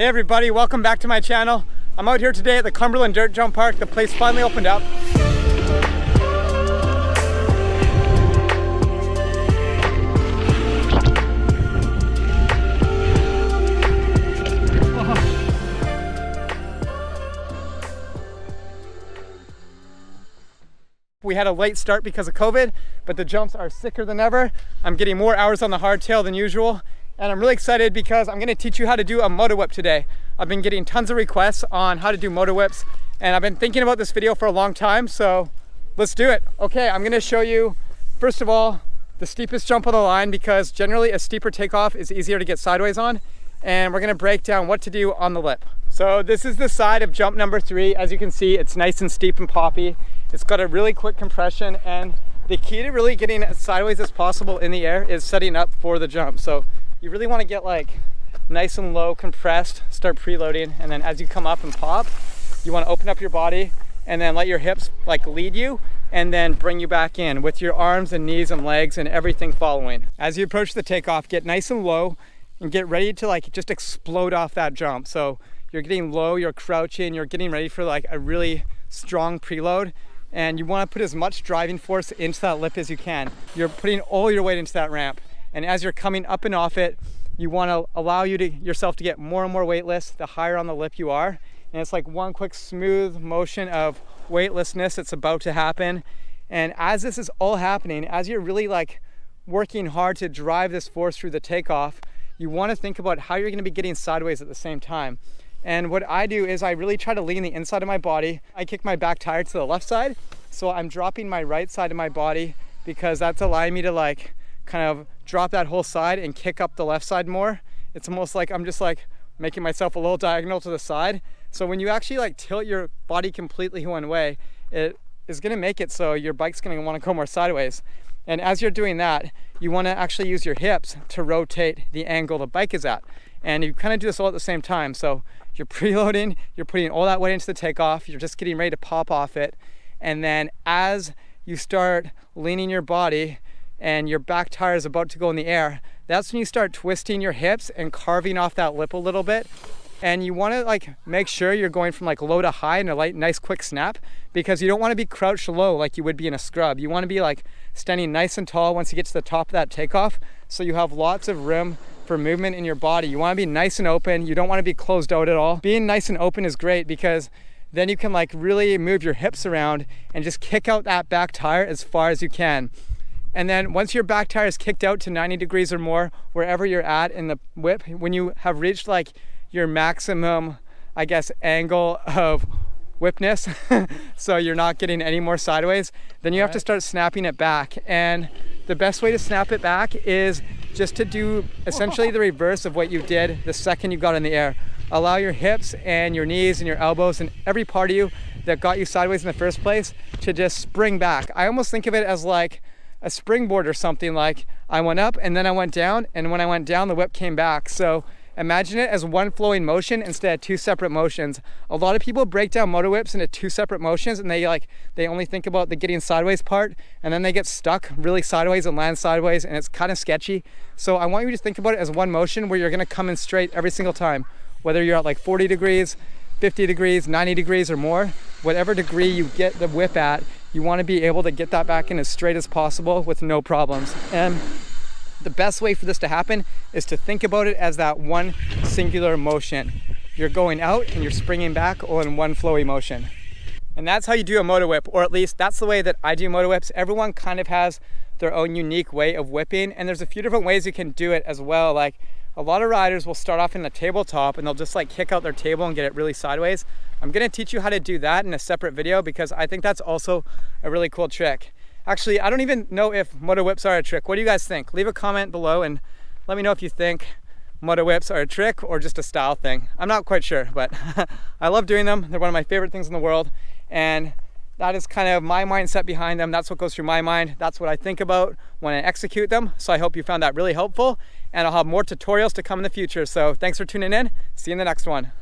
Hey everybody, welcome back to my channel. I'm out here today at the Cumberland Dirt Jump Park. The place finally opened up. We had a late start because of COVID, but the jumps are sicker than ever. I'm getting more hours on the hardtail than usual. And I'm really excited because I'm gonna teach you how to do a moto whip today. I've been getting tons of requests on how to do moto whips, and I've been thinking about this video for a long time, so let's do it. Okay, I'm gonna show you, first of all, the steepest jump on the line, because generally a steeper takeoff is easier to get sideways on, and we're gonna break down what to do on the lip. So this is the side of jump number 3. As you can see, it's nice and steep and poppy. It's got a really quick compression, and the key to really getting as sideways as possible in the air is setting up for the jump. So you really want to get like nice and low, compressed, start preloading, and then as you come up and pop, you want to open up your body and then let your hips like lead you and then bring you back in with your arms and knees and legs and everything following. As you approach the takeoff, get nice and low and get ready to like just explode off that jump. So you're getting low, you're crouching, you're getting ready for like a really strong preload, and you want to put as much driving force into that lip as you can. You're putting all your weight into that ramp. And as you're coming up and off it, you want to allow yourself to get more and more weightless the higher on the lip you are. And it's like one quick smooth motion of weightlessness that's about to happen. And as this is all happening, as you're really like working hard to drive this force through the takeoff, you want to think about how you're going to be getting sideways at the same time. And what I do is I really try to lean the inside of my body. I kick my back tire to the left side, so I'm dropping my right side of my body because that's allowing me to like kind of drop that whole side and kick up the left side more. It's almost like I'm just like making myself a little diagonal to the side. So when you actually like tilt your body completely one way, it is going to make it so your bike's going to want to go more sideways. And as you're doing that, you want to actually use your hips to rotate the angle the bike is at. And you kind of do this all at the same time. So you're preloading, you're putting all that weight into the takeoff, you're just getting ready to pop off it. And then as you start leaning your body and your back tire is about to go in the air, that's when you start twisting your hips and carving off that lip a little bit. And you want to like make sure you're going from like low to high in a light, nice quick snap, because you don't want to be crouched low like you would be in a scrub. You want to be like standing nice and tall once you get to the top of that takeoff, so you have lots of room for movement in your body. You want to be nice and open. You don't want to be closed out at all. Being nice and open is great because then you can like really move your hips around and just kick out that back tire as far as you can. And then once your back tire is kicked out to 90 degrees or more, wherever you're at in the whip, when you have reached like your maximum, I guess, angle of whipness, so you're not getting any more sideways, then you have to start snapping it back. And the best way to snap it back is just to do essentially the reverse of what you did the second you got in the air. Allow your hips and your knees and your elbows and every part of you that got you sideways in the first place to just spring back. I almost think of it as like a springboard or something. Like I went up and then I went down, and when I went down the whip came back. So imagine it as one flowing motion instead of two separate motions. A lot of people break down moto whips into two separate motions, and they only think about the getting sideways part, and then they get stuck really sideways and land sideways, and it's kind of sketchy. So I want you to think about it as one motion where you're going to come in straight every single time, whether you're at like 40 degrees, 50 degrees, 90 degrees or more. Whatever degree you get the whip at, you want to be able to get that back in as straight as possible with no problems. And the best way for this to happen is to think about it as that one singular motion. You're going out and you're springing back all in one flowy motion. And that's how you do a moto whip, or at least that's the way that I do moto whips. Everyone kind of has their own unique way of whipping, and there's a few different ways you can do it as well. Like a lot of riders will start off in the tabletop and they'll just like kick out their table and get it really sideways. I'm going to teach you how to do that in a separate video because I think that's also a really cool trick. Actually, I don't even know if moto whips are a trick. What do you guys think? Leave a comment below and let me know if you think moto whips are a trick or just a style thing. I'm not quite sure, but I love doing them. They're one of my favorite things in the world, and that is kind of my mindset behind them. That's what goes through my mind. That's what I think about when I execute them. So I hope you found that really helpful, and I'll have more tutorials to come in the future. So thanks for tuning in. See you in the next one.